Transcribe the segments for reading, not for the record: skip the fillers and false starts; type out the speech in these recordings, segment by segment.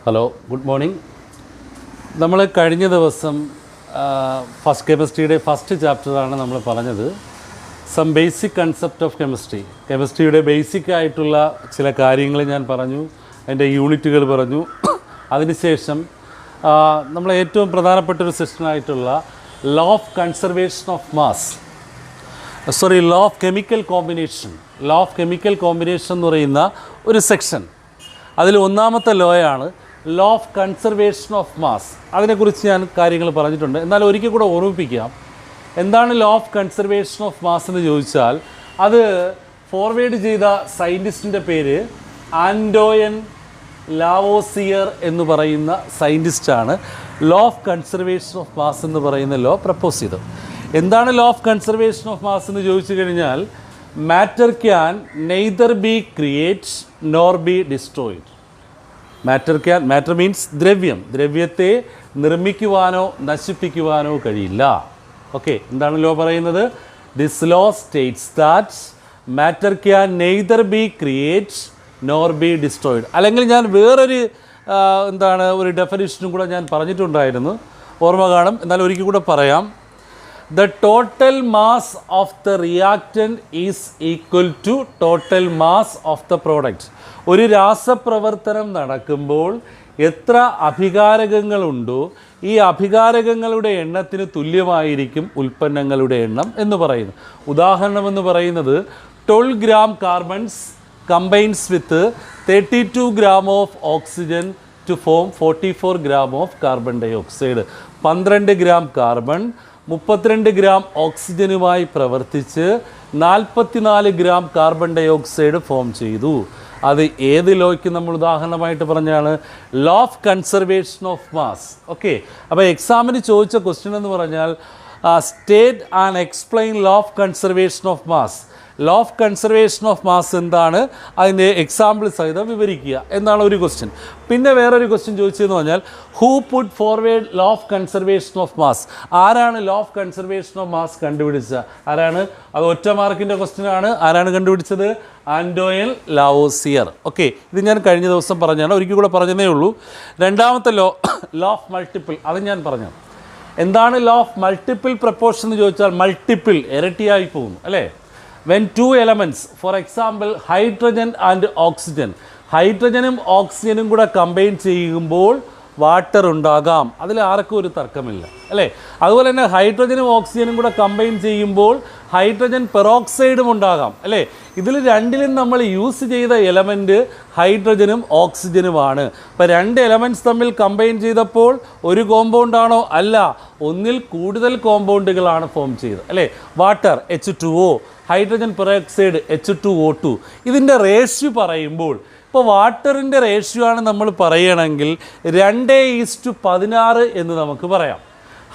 Hello, good morning. നമ്മൾ കഴിഞ്ഞ ദിവസം ഫസ്റ്റ് കെമിസ്ട്രിയുടെ ഫസ്റ്റ് ചാപ്റ്ററാണ് നമ്മൾ പറഞ്ഞത്. സം ബേസിക് കൺസെപ്റ്റ് ഓഫ് കെമിസ്ട്രിയുടെ ബേസിക് ആയിട്ടുള്ള ചില കാര്യങ്ങൾ ഞാൻ പറഞ്ഞു, അതിൻ്റെ യൂണിറ്റുകൾ പറഞ്ഞു. അതിനുശേഷം നമ്മൾ ഏറ്റവും പ്രധാനപ്പെട്ട ഒരു സെഷനായിട്ടുള്ള law of conservation of mass, law of chemical combination എന്ന് പറയുന്ന ഒരു സെക്ഷൻ, അതിൽ ഒന്നാമത്തെ ലോയാണ് law of conservation of mass. അതിനെക്കുറിച്ച് ഞാൻ കാര്യങ്ങൾ പറഞ്ഞിട്ടുണ്ട്. എന്നാൽ ഒരിക്കൽ കൂടെ ഓർമ്മിപ്പിക്കാം, എന്താണ് law of conservation of mass എന്ന് ചോദിച്ചാൽ അത് ഫോർവേഡ് ചെയ്ത സയൻറ്റിസ്റ്റിൻ്റെ പേര് ആൻറ്റോയിൻ ലാവോസിയർ എന്ന് പറയുന്ന സയൻറ്റിസ്റ്റാണ് law of conservation of mass എന്ന് പറയുന്ന ലോ പ്രപ്പോസ് ചെയ്തത്. എന്താണ് law of conservation of mass എന്ന് ചോദിച്ചു കഴിഞ്ഞാൽ, matter can neither be create nor be destroyed. Matter means ദ്രവ്യത്തെ നിർമ്മിക്കുവാനോ നശിപ്പിക്കുവാനോ കഴിയില്ല. ഓക്കെ, എന്താണ് ലോ പറയുന്നത്? This law states that matter can neither be create nor be destroyed. അല്ലെങ്കിൽ ഞാൻ വേറൊരു ഒരു ഡെഫിനിഷനും കൂടെ ഞാൻ പറഞ്ഞിട്ടുണ്ടായിരുന്നു, ഓർമ്മ കാണും. എന്നാൽ ഒരിക്കൽ കൂടെ പറയാം. The total mass of the reactant is equal to total mass of the product. ഒരു രാസപ്രവർത്തനം നടക്കുമ്പോൾ എത്ര അഭികാരകങ്ങളുണ്ടോ ഈ അഭികാരകങ്ങളുടെ എണ്ണത്തിന് തുല്യമായിരിക്കും ഉൽപ്പന്നങ്ങളുടെ എണ്ണം എന്ന് പറയുന്നു. ഉദാഹരണം എന്ന് പറയുന്നത് 12 gram carbons combines with 32 gram of oxygen to form 44 gram of carbon dioxide. 12 gram carbon 32 gram ഓക്സിജനുമായി പ്രവർത്തിച്ച് 44 gram carbon dioxide form ചെയ്തു. അത് ഏത് ലോയ്ക്ക് നമ്മൾ ഉദാഹരണമായിട്ട് പറഞ്ഞാണ്? Law of conservation of mass. Okay, അപ്പോൾ എക്സാമിന് ചോദിച്ച ക്വസ്റ്റ്യൻ എന്ന് പറഞ്ഞാൽ state and explain law of conservation of mass. Law of conservation of mass എന്താണ്, അതിൻ്റെ എക്സാമ്പിൾ സഹിതം വിവരിക്കുക എന്നാണ് ഒരു ക്വസ്റ്റ്യൻ. പിന്നെ വേറൊരു ക്വസ്റ്റ്യൻ ചോദിച്ചതെന്ന് പറഞ്ഞാൽ, who put forward law of conservation of mass? ആരാണ് law of conservation of mass കണ്ടുപിടിച്ചത്? ആരാണ്? അത് ഒറ്റ മാർക്കിൻ്റെ ക്വസ്റ്റ്യൻ ആണ്. ആരാണ് കണ്ടുപിടിച്ചത്? ആൻറ്റോയിൻ ലാവോസിയർ. ഓക്കെ, ഇത് ഞാൻ കഴിഞ്ഞ ദിവസം പറഞ്ഞാണ്, ഒരിക്കൽ കൂടെ പറഞ്ഞതേ ഉള്ളൂ. രണ്ടാമത്തെ ലോ ഓഫ് മൾട്ടിപ്പിൾ, അത് ഞാൻ പറഞ്ഞു. എന്താണ് ലോ ഓഫ് മൾട്ടിപ്പിൾ പ്രപ്പോർഷൻ എന്ന് ചോദിച്ചാൽ, മൾട്ടിപ്പിൾ ഇരട്ടിയായി പോകുന്നു അല്ലേ? When two elements, for example hydrogen and oxygen, ഹൈഡ്രജനും ഓക്സിജനും കൂടെ കമ്പൈൻ ചെയ്യുമ്പോൾ വാട്ടർ ഉണ്ടാകാം, അതിൽ ആർക്കും ഒരു തർക്കമില്ല അല്ലേ? അതുപോലെ തന്നെ ഹൈഡ്രജനും ഓക്സിജനും കൂടെ കമ്പൈൻ ചെയ്യുമ്പോൾ ഹൈഡ്രജൻ പെറോക്സൈഡും ഉണ്ടാകാം അല്ലേ? ഇതിൽ രണ്ടിലും നമ്മൾ യൂസ് ചെയ്ത എലമെൻറ്റ് ഹൈഡ്രജനും ഓക്സിജനുമാണ്. ഇപ്പോൾ രണ്ട് എലമെൻറ്റ്സ് തമ്മിൽ കമ്പൈൻ ചെയ്തപ്പോൾ ഒരു കോമ്പൗണ്ടാണോ? അല്ല, ഒന്നിൽ കൂടുതൽ കോമ്പൗണ്ടുകളാണ് ഫോം ചെയ്തത് അല്ലേ? Water H2O, hydrogen peroxide H2O2. ഇതിൻ്റെ റേഷ്യോ പറയുമ്പോൾ, ഇപ്പോൾ വാട്ടറിൻ്റെ റേഷ്യോ ആണ് നമ്മൾ പറയണമെങ്കിൽ 2:16 എന്ന് നമുക്ക് പറയാം.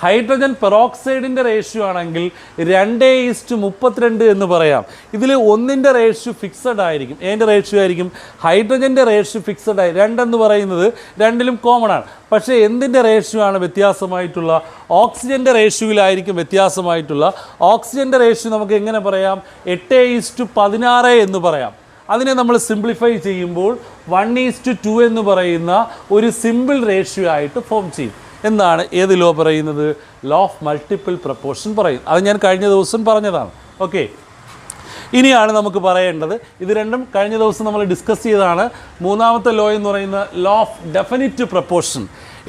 ഹൈഡ്രജൻ പെറോക്സൈഡിൻ്റെ റേഷ്യോ ആണെങ്കിൽ 2:32 എന്ന് പറയാം. ഇതിൽ ഒന്നിൻ്റെ റേഷ്യോ ഫിക്സഡ് ആയിരിക്കും. ഏതിൻ്റെ റേഷ്യോ ആയിരിക്കും? ഹൈഡ്രജൻ്റെ റേഷ്യോ ഫിക്സഡ് ആയി. 2 എന്ന് പറയുന്നത് രണ്ടിലും കോമൺ ആണ്. പക്ഷേ എന്തിൻ്റെ റേഷ്യോ ആണ് വ്യത്യാസമായിട്ടുള്ള? ഓക്സിജൻ്റെ റേഷ്യോയിലായിരിക്കും വ്യത്യാസമായിട്ടുള്ള. ഓക്സിജൻ്റെ റേഷ്യോ നമുക്ക് എങ്ങനെ പറയാം? 8:16 എന്ന് പറയാം. അതിനെ നമ്മൾ സിംപ്ലിഫൈ ചെയ്യുമ്പോൾ 1:2 എന്ന് പറയുന്ന ഒരു സിമ്പിൾ റേഷ്യോ ആയിട്ട് ഫോം ചെയ്യും എന്നാണ് ഏത് ലോ പറയുന്നത്? ലോ ഓഫ് മൾട്ടിപ്പിൾ പ്രപ്പോർഷൻ പറയും. അത് ഞാൻ കഴിഞ്ഞ ദിവസം പറഞ്ഞതാണ്. ഓക്കെ, ഇനിയാണ് നമുക്ക് പറയേണ്ടത്, ഇത് രണ്ടും കഴിഞ്ഞ ദിവസം നമ്മൾ ഡിസ്കസ് ചെയ്തതാണ്. മൂന്നാമത്തെ ലോ എന്ന് പറയുന്ന ലോ ഓഫ് ഡെഫിനിറ്റ് പ്രപ്പോർഷൻ.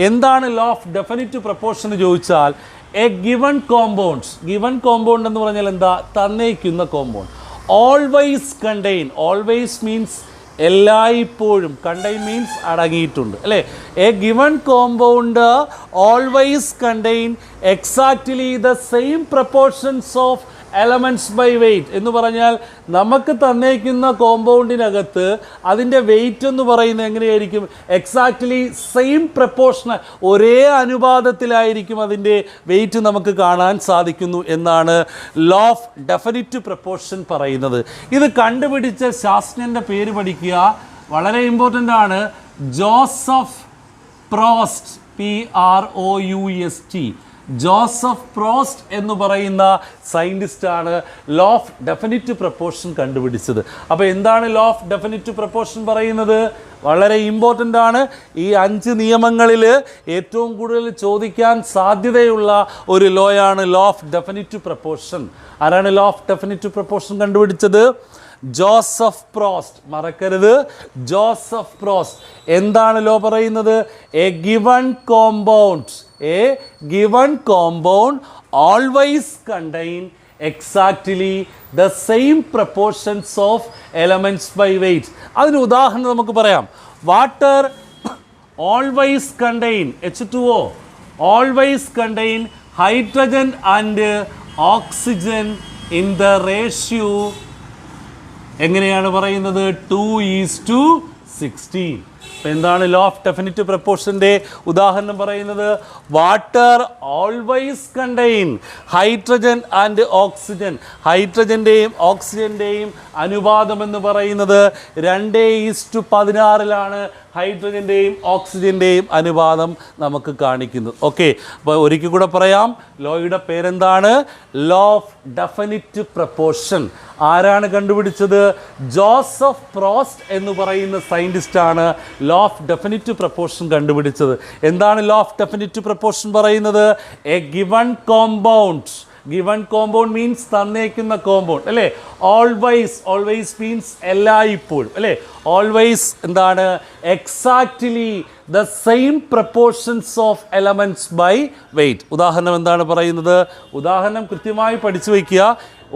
എന്താണ് ലോ ഓഫ് ഡെഫിനിറ്റ് പ്രപ്പോർഷൻ എന്ന് ചോദിച്ചാൽ, എ ഗിവൺ കോമ്പൗണ്ട് എന്ന് പറഞ്ഞാൽ എന്താ? തന്നേക്കുന്ന compound always contain, always means എല്ലായ്പ്പോഴും, കണ്ടെയ്ൻ മീൻസ് അടങ്ങിയിട്ടുണ്ട് അല്ലേ? A given compound always contain exactly the same proportions of elements by weight എന്ന് പറഞ്ഞാൽ, നമുക്ക് തന്നേക്കുന്ന കോമ്പൗണ്ടിനകത്ത് അതിൻ്റെ വെയ്റ്റ് എന്ന് പറയുന്നത് എങ്ങനെയായിരിക്കും? എക്സാക്ട്ലി സെയിം പ്രപ്പോർഷണൽ, ഒരേ അനുപാതത്തിലായിരിക്കും അതിൻ്റെ വെയ്റ്റ് നമുക്ക് കാണാൻ സാധിക്കുന്നു എന്നാണ് ലോ ഓഫ് ഡെഫിനിറ്റ് പ്രപ്പോർഷൻ പറയുന്നത്. ഇത് കണ്ടുപിടിച്ച ശാസ്ത്രജ്ഞൻ്റെ പേര് പഠിക്കുക, വളരെ ഇമ്പോർട്ടൻ്റ് ആണ്. Joseph Proust, PROUST. Joseph Proust എന്ന് പറയുന്ന സയൻറ്റിസ്റ്റാണ് ലോ ഓഫ് ഡെഫിനിറ്റ് പ്രപ്പോർഷൻ കണ്ടുപിടിച്ചത്. അപ്പോൾ എന്താണ് ലോ ഓഫ് ഡെഫിനിറ്റ് പ്രപ്പോർഷൻ പറയുന്നത്? വളരെ ഇമ്പോർട്ടൻ്റ് ആണ്. ഈ 5 നിയമങ്ങളിൽ ഏറ്റവും കൂടുതൽ ചോദിക്കാൻ സാധ്യതയുള്ള ഒരു ലോയാണ് ലോ ഓഫ് ഡെഫിനിറ്റ് പ്രൊപ്പോർഷൻ. ആരാണ് ലോ ഓഫ് ഡെഫിനിറ്റ് പ്രൊപ്പോർഷൻ കണ്ടുപിടിച്ചത്? ജോസഫ് പ്രോസ്റ്റ്. മറക്കരുത്, ജോസഫ് പ്രോസ്റ്റ്. എന്താണ് ലോ പറയുന്നത്? A given compound always contain exactly the same proportions of elements by weight. അതിന് ഉദാഹരണം നമുക്ക് പറയാം. Water always contain H2O always contain hydrogen and oxygen in the ratio എങ്ങനെയാണ് പറയുന്നത്? 2:16. എന്താണ് ലോ ഓഫ് ഡെഫിനിറ്റ് പ്രൊപ്പോർഷൻ്റെ ഉദാഹരണം പറയുന്നത്? Water always contain hydrogen and oxygen. ഹൈഡ്രജൻ്റെയും ഓക്സിജൻ്റെയും അനുപാതം എന്ന് പറയുന്നത് 2:16 ഹൈഡ്രജൻ്റെയും ഓക്സിജൻ്റെയും അനുപാതം നമുക്ക് കാണിക്കുന്നത്. ഓക്കെ, അപ്പോൾ ഒരിക്കൽ കൂടെ പറയാം, ലോയുടെ പേരെന്താണ്? Law of definite proportion. ആരാണ് കണ്ടുപിടിച്ചത്? ജോസഫ് പ്രോസ്റ്റ് എന്ന് പറയുന്ന സയൻറ്റിസ്റ്റാണ് ലോ ഓഫ് ഡെഫിനിറ്റ് പ്രൊപ്പോർഷൻ കണ്ടുപിടിച്ചത്. എന്താണ് ലോ ഓഫ് ഡെഫിനിറ്റ് പ്രൊപ്പോർഷൻ പറയുന്നത്? എ ഗിവൺ കോമ്പൗണ്ട് മീൻസ് തന്നേക്കുന്ന കോമ്പൗണ്ട് അല്ലേ? ഓൾവേസ് മീൻസ് എല്ലായ്പ്പോഴും അല്ലേ? ഓൾവേസ് എന്താണ്? Exactly the same proportions of elements by weight. ഉദാഹരണം എന്താണ് പറയുന്നത്? ഉദാഹരണം കൃത്യമായി പഠിച്ചു വയ്ക്കുക.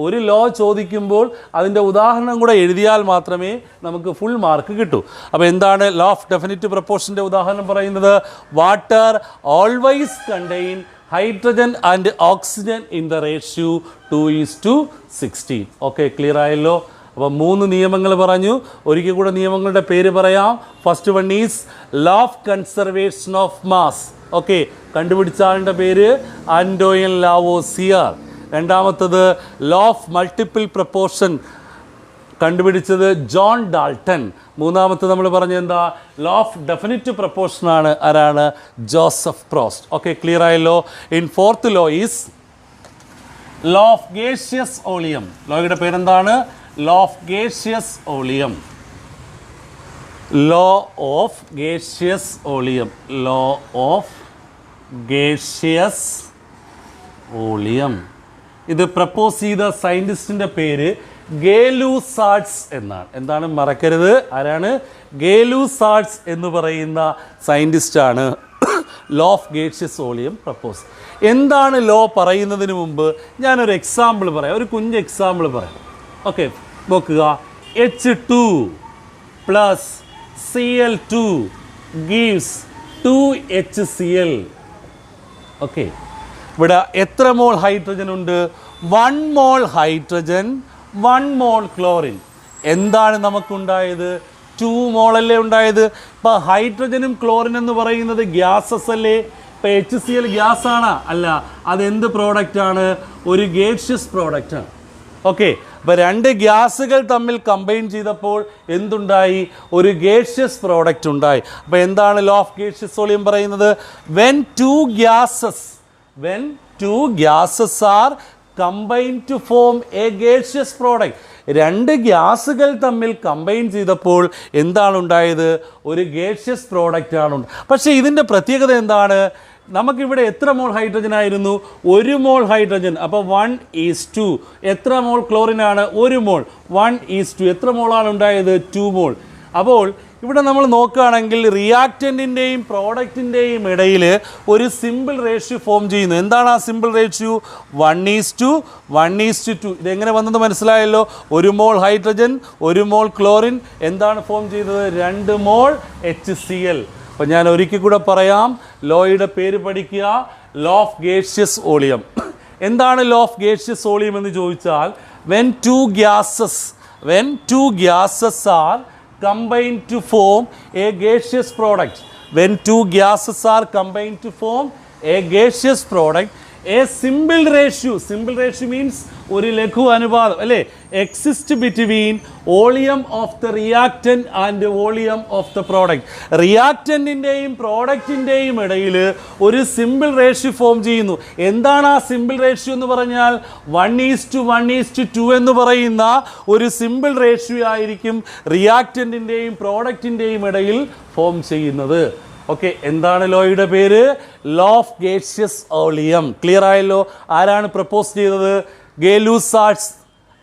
ഒരു ലോ ചോദിക്കുമ്പോൾ അതിൻ്റെ ഉദാഹരണം കൂടെ എഴുതിയാൽ മാത്രമേ നമുക്ക് ഫുൾ മാർക്ക് കിട്ടൂ. അപ്പോൾ എന്താണ് ലോ ഓഫ് ഡെഫിനിറ്റ് പ്രൊപ്പോർഷൻ്റെ ഉദാഹരണം പറയുന്നത്? Water always contain hydrogen and oxygen in the ratio 2:16. Okay, clear ആയല്ലോ? അപ്പോൾ 3 നിയമങ്ങൾ പറഞ്ഞു. ഒരിക്കൽ കൂടെ നിയമങ്ങളുടെ പേര് പറയാം. First one is law of conservation of mass. Okay, കണ്ടുപിടിച്ച ആളുടെ പേര് ആൻറ്റോയിൻ ലാവോസിയർ. രണ്ടാമത്തത് ലോ ഓഫ് മൾട്ടിപ്പിൾ പ്രൊപ്പോർഷൻ, കണ്ടുപിടിച്ചത് ജോൺ ഡാൾട്ടൺ. മൂന്നാമത്തെ നമ്മൾ പറഞ്ഞത് എന്താ? ലോ ഓഫ് ഡെഫിനിറ്റ് പ്രൊപ്പോർഷനാണ്. ആരാണ്? Joseph Proust. ഓക്കെ, ക്ലിയർ ആയല്ലോ? In fourth law is law of gaseous volume. ലോയുടെ പേരെന്താണ്? Law of gaseous volume. Law of gaseous volume. Law of gaseous volume. ഇത് പ്രപ്പോസ് ചെയ്ത സയൻറ്റിസ്റ്റിൻ്റെ പേര് ഗേലു-സാർട്സ് എന്നാണ്. എന്താണ്? മറക്കരുത്, ആരാണ്? ഗേലു-സാർട്സ് എന്ന് പറയുന്ന സയൻറ്റിസ്റ്റാണ് ലോ ഓഫ് ഗേഷ്യസ് ഓളിയം പ്രപ്പോസ്. എന്താണ് ലോ പറയുന്നതിന് മുമ്പ് ഞാനൊരു എക്സാമ്പിൾ പറയാം, ഒരു കുഞ്ഞ് എക്സാമ്പിൾ പറയാം. ഓക്കെ, നോക്കുക. H2 + Cl2 gives 2HCl. Okay, ഇവിടെ എത്ര മോൾ ഹൈഡ്രജൻ ഉണ്ട്? 1 മോൾ ഹൈഡ്രജൻ, 1 മോൾ ക്ലോറിൻ. എന്താണ് നമുക്കുണ്ടായത്? 2 മോളല്ലേ ഉണ്ടായത്. ഇപ്പോൾ ഹൈഡ്രജനും ക്ലോറിൻ എന്ന് പറയുന്നത് ഗ്യാസസ് അല്ലേ? ഇപ്പോൾ HCl ഗ്യാസ് ആണ്? അല്ല, അതെന്ത് പ്രോഡക്റ്റാണ്? ഒരു ഗേഷ്യസ് പ്രോഡക്റ്റാണ്. ഓക്കെ, അപ്പോൾ 2 ഗ്യാസുകൾ തമ്മിൽ കമ്പൈൻ ചെയ്തപ്പോൾ എന്തുണ്ടായി? ഒരു ഗേഷ്യസ് പ്രോഡക്റ്റ് ഉണ്ടായി. അപ്പോൾ എന്താണ് ലോ ഓഫ് ഗേഷ്യസ് ഓളിയം പറയുന്നത്? When two gases are combined to form a gaseous product. 2 ഗ്യാസുകൾ തമ്മിൽ കമ്പൈൻ ചെയ്തപ്പോൾ എന്താണ് ഉണ്ടായത്? ഒരു ഗേഷ്യസ് പ്രോഡക്റ്റ് ആണ്. പക്ഷേ ഇതിൻ്റെ പ്രത്യേകത എന്താണ്? നമുക്കിവിടെ എത്ര മോൾ ഹൈഡ്രജൻ ആയിരുന്നു? 1 മോൾ ഹൈഡ്രജൻ. അപ്പോൾ 1:2. എത്ര മോൾ ക്ലോറിനാണ്? 1 മോൾ. 1:2. എത്ര മോളാണ് ഉണ്ടായത്? 2 മോൾ. അപ്പോൾ ഇവിടെ നമ്മൾ നോക്കുകയാണെങ്കിൽ റിയാക്റ്റൻറ്റിൻ്റെയും പ്രോഡക്റ്റിൻ്റെയും ഇടയിൽ ഒരു സിമ്പിൾ റേഷ്യോ ഫോം ചെയ്യുന്നു. എന്താണ് ആ സിമ്പിൾ റേഷ്യോ? 1:2. ഇതെങ്ങനെ വന്നത് മനസ്സിലായല്ലോ? 1 മോൾ ഹൈഡ്രജൻ, 1 മോൾ ക്ലോറിൻ, എന്താണ് ഫോം ചെയ്തത്? 2 മോൾ HCl. അപ്പോൾ ഞാൻ ഒരിക്കൽ കൂടെ പറയാം, ലോയുടെ പേര് പഠിക്കുക. Law of gaseous volume. എന്താണ് ലോ ഓഫ് ഗേഷ്യസ് ഓളിയം എന്ന് ചോദിച്ചാൽ, when two gases are combined to form a gaseous product. When 2 gases are combined to form a gaseous product, a simple ratio means ഒരു ലഘു അനുപാതം അല്ലേ exist between volume of the reactant and volume of the product. റിയാക്റ്റൻറ്റിൻ്റെയും പ്രോഡക്റ്റിൻ്റെയും ഇടയിൽ ഒരു simple ratio form ചെയ്യുന്നു. എന്താണ് ആ സിമ്പിൾ റേഷ്യോ എന്ന് പറഞ്ഞാൽ 1:1:2 എന്ന് പറയുന്ന ഒരു സിമ്പിൾ റേഷ്യോ ആയിരിക്കും റിയാക്റ്റൻറ്റിൻ്റെയും പ്രോഡക്റ്റിൻ്റെയും ഇടയിൽ ഫോം ചെയ്യുന്നത്. ഓക്കെ, എന്താണ് ലോയുടെ പേര്? Law of gaseous volume. Clear ആയല്ലോ? ആരാണ് പ്രപ്പോസ് ചെയ്തത്? ഗേ-ലൂസാർട്സ്.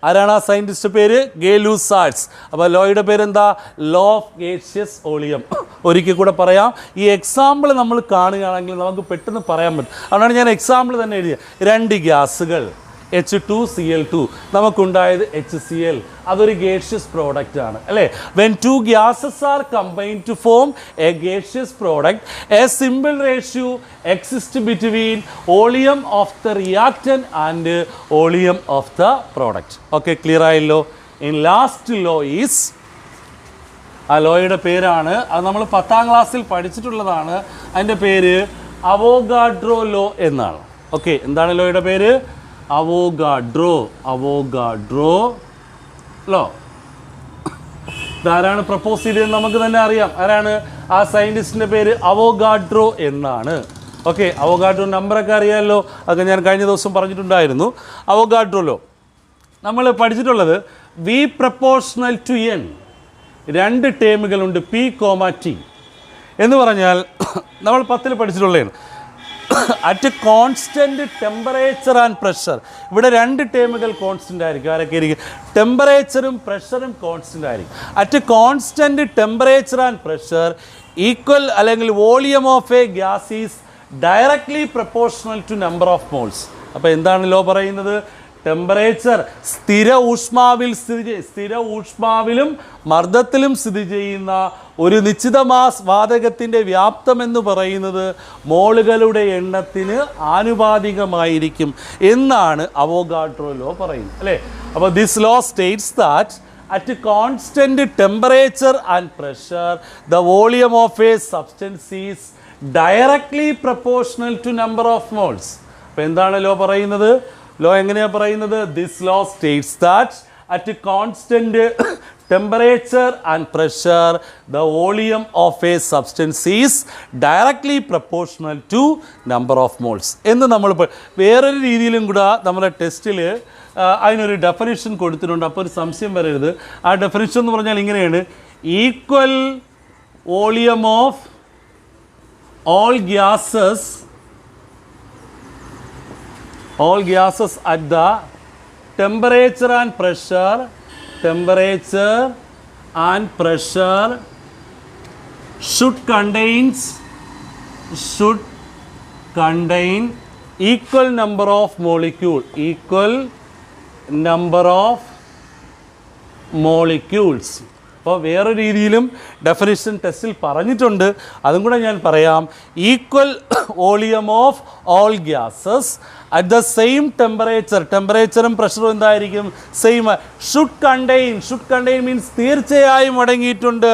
ആരാണ് ആ സയൻറ്റിസ്റ്റ് പേര്? ഗേ-ലൂസാർട്സ്. അപ്പോൾ ലോയുടെ പേര് എന്താ? Law of gaseous volume. ഒരിക്കൽ കൂടെ പറയാം. ഈ എക്സാമ്പിൾ നമ്മൾ കാണുകയാണെങ്കിൽ നമുക്ക് പെട്ടെന്ന് പറയാൻ പറ്റും. അതുകൊണ്ടാണ് ഞാൻ എക്സാമ്പിൾ തന്നെ എഴുതിയത്. 2 ഗ്യാസുകൾ H2Cl2 നമുക്കുണ്ടായത് HCl. അതൊരു ഗേഷ്യസ് പ്രോഡക്റ്റ് ആണ് അല്ലേ? When 2 gases are combined to form a gaseous product, a simple ratio exists between volume of the reactant and volume of the product. Okay, clear ആയല്ലോ? In last law is, ആ ലോയുടെ പേരാണ്, അത് നമ്മൾ 10ാം ക്ലാസ്സിൽ പഠിച്ചിട്ടുള്ളതാണ്. അതിൻ്റെ പേര് അവോഗാഡ്രോ ലോ എന്നാണ്. Okay, എന്താണ് ലോയുടെ പേര്? Avogadro law. ഇതാരാണ് പ്രപ്പോസ് ചെയ്തതെന്ന് നമുക്ക് തന്നെ അറിയാം. ആരാണ്? ആ സയൻറ്റിസ്റ്റിൻ്റെ പേര് അവോഗാഡ്രോ എന്നാണ്. ഓക്കെ, അവോഗാഡ്രോ നമ്പറൊക്കെ അറിയാമല്ലോ, അതൊക്കെ ഞാൻ കഴിഞ്ഞ ദിവസം പറഞ്ഞിട്ടുണ്ടായിരുന്നു. അവോഗാഡ്രോ ലോ നമ്മൾ പഠിച്ചിട്ടുള്ളത് V പ്രപ്പോർഷണൽ ടു N. 2 ടേമുകളുണ്ട്, P, T എന്ന് പറഞ്ഞാൽ നമ്മൾ 10ൽ പഠിച്ചിട്ടുള്ളതാണ്. At constant temperature and pressure. ഇവിടെ 2 ടേമുകൾ കോൺസ്റ്റൻ്റ് ആയിരിക്കും. ആരൊക്കെ ആയിരിക്കും? ടെമ്പറേച്ചറും പ്രഷറും കോൺസ്റ്റൻ്റ് ആയിരിക്കും. At constant temperature and pressure equal അല്ലെങ്കിൽ volume of a gas is directly proportional to number of moles. അപ്പോൾ എന്താണ് ലോ പറയുന്നത്? ടെമ്പറേച്ചർ സ്ഥിര ഊഷ്മാവിലും മർദ്ദത്തിലും സ്ഥിതി ചെയ്യുന്ന ഒരു നിശ്ചിത മാസ് വാതകത്തിൻ്റെ വ്യാപ്തം എന്ന് പറയുന്നത് മോളുകളുടെ എണ്ണത്തിന് ആനുപാതികമായിരിക്കും എന്നാണ് അവോഗാഡ്രോ ലോ പറയുന്നത് അല്ലേ? അപ്പോൾ this law states that at constant temperature and pressure the volume of a substance is directly proportional to number of moles. അപ്പോൾ എന്താണ് ലോ പറയുന്നത്? ലോ എങ്ങനെയാണ് പറയുന്നത്? This law states that at constant temperature and pressure the volume of a substance is directly proportional to number of moles എന്ന് നമ്മൾ വേറൊരു രീതിയിലും കൂടെ നമ്മുടെ ടെസ്റ്റിൽ അതിനൊരു ഡെഫിനിഷൻ കൊടുത്തിട്ടുണ്ട്. അപ്പോൾ ഒരു സംശയം വരരുത്. ആ ഡെഫിനിഷൻ എന്ന് പറഞ്ഞാൽ ഇങ്ങനെയാണ്: equal volume of all gases at the temperature and pressure should contain equal number of molecules. അപ്പോൾ വേറെ രീതിയിലും ഡെഫിനിഷൻ ടെസ്റ്റിൽ പറഞ്ഞിട്ടുണ്ട്, അതും കൂടെ ഞാൻ പറയാം. Equal volume of all gases at the same ടെമ്പറേച്ചറും പ്രഷറും എന്തായിരിക്കും? സെയിം. ഷുഡ് കണ്ടെയ്ൻ മീൻസ് തീർച്ചയായും അടങ്ങിയിട്ടുണ്ട്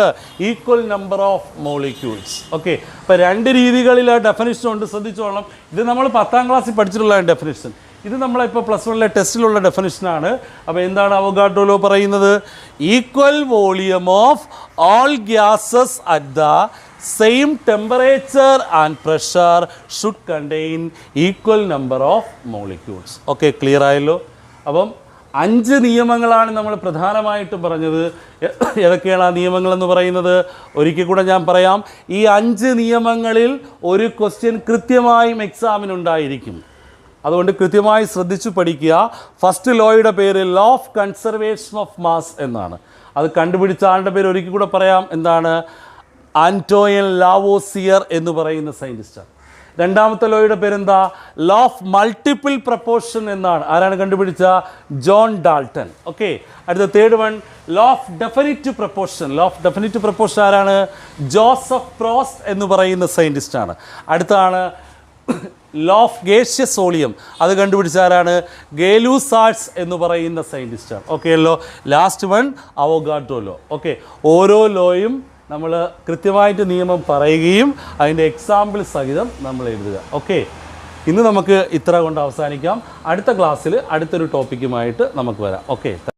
equal number of molecules. Okay, അപ്പോൾ 2 രീതികളിൽ ആ ഡെഫിനിഷൻ ഉണ്ട്, ശ്രദ്ധിച്ചോളാം. ഇത് നമ്മൾ 10ാം ക്ലാസ്സിൽ പഠിച്ചിട്ടുള്ള ഡെഫിനിഷൻ. ഇത് നമ്മളിപ്പോൾ +1 ടെസ്റ്റിലുള്ള ഡെഫിനിഷനാണ്. അപ്പോൾ എന്താണ് അവോഗാഡ്രോ ലോ പറയുന്നത്? Equal volume of all gases at the same temperature and pressure should contain equal number of molecules. Okay, clear ആയല്ലോ? അപ്പം 5 നിയമങ്ങളാണ് നമ്മൾ പ്രധാനമായിട്ടും പറഞ്ഞത്. ഏതൊക്കെയാണ് ആ നിയമങ്ങളെന്ന് പറയുന്നത്? ഒരിക്കൽ കൂടെ ഞാൻ പറയാം. ഈ 5 നിയമങ്ങളിൽ ഒരു ക്വസ്റ്റ്യൻ കൃത്യമായും എക്സാമിനുണ്ടായിരിക്കും. അതുകൊണ്ട് കൃത്യമായി ശ്രദ്ധിച്ചു പഠിക്കുക. ഫസ്റ്റ് ലോയുടെ പേര് law of conservation of mass എന്നാണ്. അത് കണ്ടുപിടിച്ച ആളുടെ പേര് ഒരിക്കൽ കൂടെ പറയാം. എന്താണ്? ആന്റോയിൻ ലാവോസിയർ എന്ന് പറയുന്ന സയൻറ്റിസ്റ്റാണ്. രണ്ടാമത്തെ ലോയുടെ പേരെന്താ? ലോ ഓഫ് മൾട്ടിപ്പിൾ പ്രപ്പോർഷൻ എന്നാണ്. ആരാണ് കണ്ടുപിടിച്ച? John Dalton. ഓക്കെ, അടുത്ത third one law of definite proportion. Law of definite proportion ആരാണ്? ജോസഫ് പ്രോസ്റ്റ് എന്ന് പറയുന്ന സയൻറ്റിസ്റ്റാണ്. അടുത്താണ് ലോ ഓഫ് ഗേഷ്യസ് വോളിയം. അത് കണ്ടുപിടിച്ച ആരാണ്? ഗേ-ലൂസാർട്സ് എന്ന് പറയുന്ന സയൻറ്റിസ്റ്റാണ്. ഓക്കെ അല്ലോ? Last one Avogadro law. Okay, ഓരോ ലോയും നമ്മൾ കൃത്യമായിട്ട് നിയമം പറയുകയും അതിൻ്റെ എക്സാമ്പിൾ സഹിതം നമ്മൾ എഴുതുക. ഓക്കെ, ഇന്ന് നമുക്ക് ഇത്ര കൊണ്ട് അവസാനിക്കാം. അടുത്ത ക്ലാസ്സിൽ അടുത്തൊരു ടോപ്പിക്കുമായിട്ട് നമുക്ക് വരാം. ഓക്കെ.